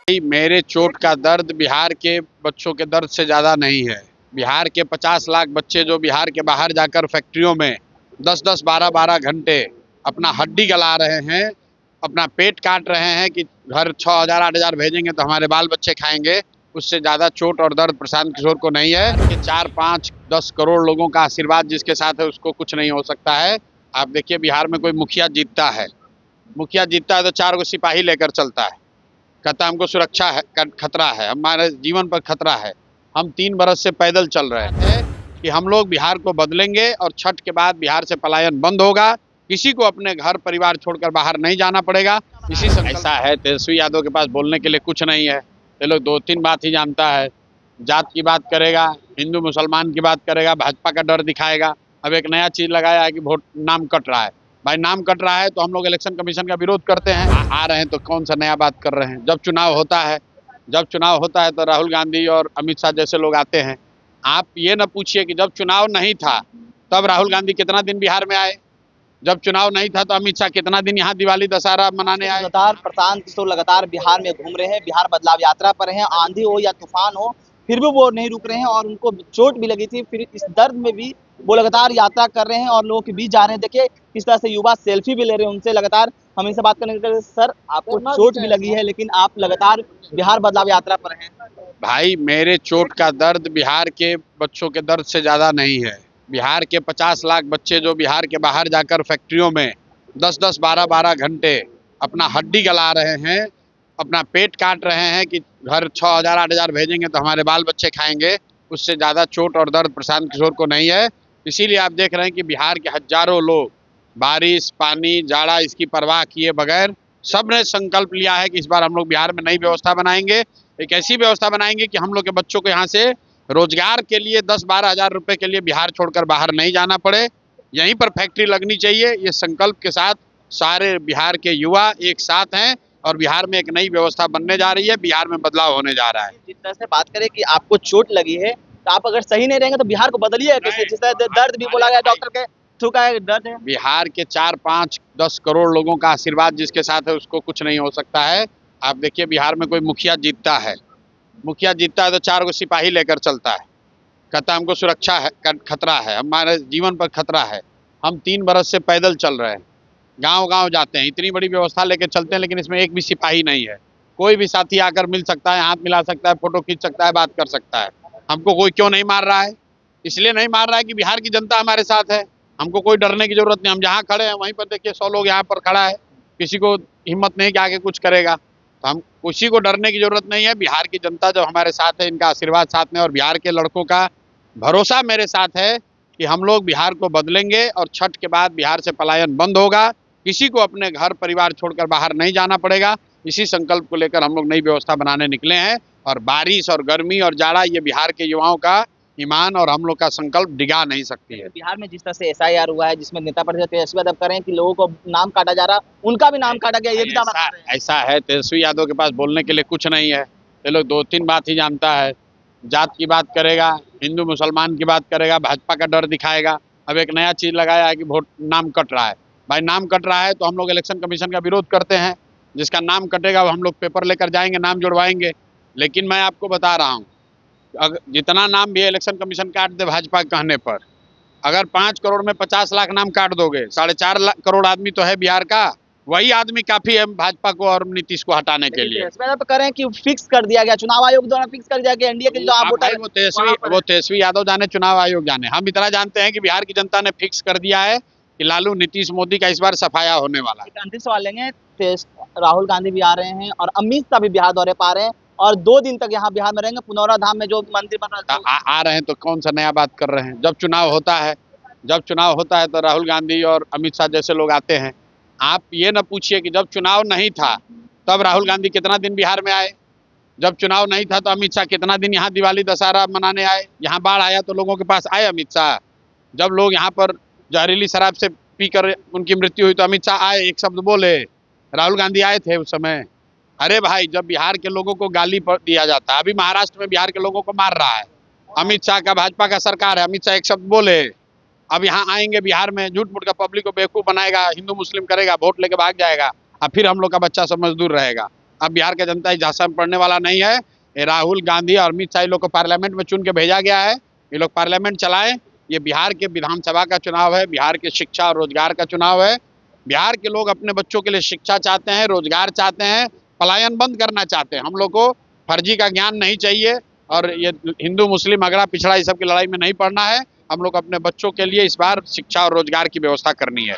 मेरे चोट का दर्द बिहार के बच्चों के दर्द से ज़्यादा नहीं है। बिहार के 50 लाख बच्चे जो बिहार के बाहर जाकर फैक्ट्रियों में 10-10, 12-12 घंटे अपना हड्डी गला रहे हैं, अपना पेट काट रहे हैं कि घर 6,000 8,000 भेजेंगे तो हमारे बाल बच्चे खाएंगे। उससे ज़्यादा चोट और दर्द प्रशांत किशोर को नहीं है कि 4-5-10 करोड़ लोगों का आशीर्वाद जिसके साथ है उसको कुछ नहीं हो सकता है। आप देखिए बिहार में कोई मुखिया जीतता है तो 4 गो सिपाही लेकर चलता है, कहता है हमको सुरक्षा है, खतरा है, हमारे जीवन पर खतरा है। हम 3 बरस से पैदल चल रहे हैं कि हम लोग बिहार को बदलेंगे और छठ के बाद बिहार से पलायन बंद होगा। किसी को अपने घर परिवार छोड़कर बाहर नहीं जाना पड़ेगा। इसी से ऐसा है, तेजस्वी यादव के पास बोलने के लिए कुछ नहीं है। ये लोग 2-3 बात ही जानता है। जात की बात करेगा, हिंदू मुसलमान की बात करेगा, भाजपा का डर दिखाएगा। अब एक नया चीज लगाया है कि वोट नाम कट रहा है। भाई नाम कट रहा है तो हम लोग इलेक्शन कमीशन का विरोध करते हैं। आ रहे हैं तो कौन सा नया बात कर रहे हैं। जब चुनाव होता है तो राहुल गांधी और अमित शाह जैसे लोग आते हैं। आप ये न पूछिए कि जब चुनाव नहीं था तब राहुल गांधी कितना दिन बिहार में आए, जब चुनाव नहीं था तो अमित शाह कितना दिन यहाँ दिवाली दशहरा मनाने आए। लगातार प्रशांत किशोर लगातार बिहार में घूम रहे हैं, बिहार बदलाव यात्रा पर हैं। आंधी हो या तूफान हो फिर भी वो नहीं रुक रहे हैं और उनको चोट भी लगी थी, फिर इस दर्द में भी वो लगातार यात्रा कर रहे हैं और लोगों के बीच जा रहे हैं। देखिए किस तरह से युवा सेल्फी भी ले रहे हैं उनसे लगातार। हम इनसे बात करने के सर, आपको चोट भी लगी है लेकिन आप लगातार बिहार बदलाव यात्रा पर हैं। भाई मेरे चोट का दर्द बिहार के बच्चों के दर्द से ज़्यादा नहीं है। बिहार के 50 लाख बच्चे जो बिहार के बाहर जाकर फैक्ट्रियों में 10-10, 12-12 घंटे अपना हड्डी गला रहे हैं, अपना पेट काट रहे हैं कि घर 6,000 8,000 भेजेंगे तो हमारे बाल बच्चे खाएंगे। उससे ज़्यादा चोट और दर्द प्रशांत किशोर को नहीं है। इसीलिए आप देख रहे हैं कि बिहार के हजारों लोग बारिश, पानी, जाड़ा इसकी परवाह किए बगैर सब ने संकल्प लिया है कि इस बार हम लोग बिहार में नई व्यवस्था बनाएंगे। एक ऐसी व्यवस्था बनाएंगे कि हम लोग के बच्चों को यहाँ से रोजगार के लिए 10-12 हज़ार रुपये के लिए बिहार छोड़कर बाहर नहीं जाना पड़े, यहीं पर फैक्ट्री लगनी चाहिए। ये संकल्प के साथ सारे बिहार के युवा एक साथ हैं और बिहार में एक नई व्यवस्था बनने जा रही है, बिहार में बदलाव होने जा रहा है। जिस तरह से बात करें कि आपको चोट लगी है तो आप अगर सही नहीं रहेंगे तो बिहार को बदलिए कैसे? जिस तरह दर्द भी बोला गया डॉक्टर के थ्रू का दर्द है। बिहार के 4-5-10 करोड़ लोगों का आशीर्वाद जिसके साथ है उसको कुछ नहीं हो सकता है। आप देखिए बिहार में कोई मुखिया जीतता है तो 4 गो सिपाही लेकर चलता है, कहता है हमको सुरक्षा है, खतरा है, हमारे जीवन पर खतरा है। हम 3 बरस से पैदल चल रहे हैं, गांव-गांव जाते हैं, इतनी बड़ी व्यवस्था लेकर चलते हैं लेकिन इसमें एक भी सिपाही नहीं है। कोई भी साथी आकर मिल सकता है, हाथ मिला सकता है, फोटो खींच सकता है, बात कर सकता है। हमको कोई क्यों नहीं मार रहा है? इसलिए नहीं मार रहा है कि बिहार की जनता हमारे साथ है। हमको कोई डरने की जरूरत नहीं। हम जहाँ खड़े हैं वहीं पर देखिए 100 लोग यहाँ पर खड़ा है, किसी को हिम्मत नहीं कि आगे कुछ करेगा। तो हम किसी को डरने की जरूरत नहीं है। बिहार की जनता जो हमारे साथ है, इनका आशीर्वाद साथ में और बिहार के लड़कों का भरोसा मेरे साथ है कि हम लोग बिहार को बदलेंगे और छठ के बाद बिहार से पलायन बंद होगा। किसी को अपने घर परिवार छोड़कर बाहर नहीं जाना पड़ेगा। इसी संकल्प को लेकर हम लोग नई व्यवस्था बनाने निकले हैं और बारिश और गर्मी और जाड़ा ये बिहार के युवाओं का ईमान और हम लोग का संकल्प डिगा नहीं सकती है। बिहार में जिस तरह से SIR हुआ है जिसमें नेता परिषद तेजस्वी यादव कह रहे हैं कि लोगों को नाम काटा जा रहा, उनका भी नाम काटा गया, ये भी दावा कर रहे हैं। ऐसा है, तेजस्वी यादव के पास बोलने के लिए कुछ नहीं है। ये लोग 2-3 बात ही जानता है। जात की बात करेगा, हिंदू मुसलमान की बात करेगा, भाजपा का डर दिखाएगा। अब एक नया चीज लगाया है कि वोट नाम कट रहा है। भाई नाम कट रहा है तो हम लोग इलेक्शन कमीशन का विरोध करते हैं। जिसका नाम कटेगा वो हम लोग पेपर लेकर जाएंगे, नाम जुड़वाएंगे। लेकिन मैं आपको बता रहा हूँ, जितना नाम भी इलेक्शन कमीशन काट दे भाजपा के कहने पर, अगर 5 करोड़ में 50 लाख नाम काट दोगे, 4.5 करोड़ आदमी तो है बिहार का, वही आदमी काफी है भाजपा को और नीतीश को हटाने के लिए। तो कह रहे हैं कि फिक्स कर दिया गया, चुनाव आयोग द्वारा फिक्स कर दिया गया एनडीए के जो वो तेजस्वी यादव जाने, चुनाव आयोग जाने। हम इतना जानते हैं कि बिहार की जनता ने फिक्स कर दिया है कि लालू नीतीश मोदी का इस बार सफाया होने वाला है। अंतिम सवाल लेंगे, राहुल गांधी भी आ रहे हैं और अमित शाह भी बिहार दौरे पा रहे हैं और 2 दिन तक यहाँ बिहार में रहेंगे। पुनौरा धाम में जो मंदिर बन रहा है आ रहे हैं तो कौन सा नया बात कर रहे हैं। जब चुनाव होता है तो राहुल गांधी और अमित शाह जैसे लोग आते हैं। आप ये न पूछिए कि जब चुनाव नहीं था तब राहुल गांधी कितना दिन बिहार में आए, जब चुनाव नहीं था तो अमित शाह कितना दिन यहाँ दिवाली दशहरा मनाने आए। यहाँ बाढ़ आया तो लोगों के पास आए अमित शाह। जब लोग यहाँ पर जहरीली शराब से पीकर उनकी मृत्यु हुई तो अमित शाह आए, एक शब्द बोले। राहुल गांधी आए थे उस समय। अरे भाई, जब बिहार के लोगों को गाली दिया जाता है, अभी महाराष्ट्र में बिहार के लोगों को मार रहा है अमित शाह का, भाजपा का सरकार है, अमित शाह एक शब्द बोले। अब यहाँ आएंगे बिहार में झूठ मूठ का पब्लिक को बेवकूफ बनाएगा, हिंदू मुस्लिम करेगा, वोट लेके भाग जाएगा और फिर हम लोग का बच्चा सब मजदूर रहेगा। अब बिहार का जनता इस झांसा में पड़ने वाला नहीं है। ये राहुल गांधी और अमित शाह लोग को पार्लियामेंट में चुन के भेजा गया है, ये लोग पार्लियामेंट चलाएं। ये बिहार के विधानसभा का चुनाव है, बिहार के शिक्षा और रोजगार का चुनाव है। बिहार के लोग अपने बच्चों के लिए शिक्षा चाहते हैं, रोजगार चाहते हैं, पलायन बंद करना चाहते हैं। हम लोग को फर्जी का ज्ञान नहीं चाहिए और ये हिंदू मुस्लिम अगड़ा पिछड़ा इस सब की लड़ाई में नहीं पड़ना है। हम लोग अपने बच्चों के लिए इस बार शिक्षा और रोजगार की व्यवस्था करनी है।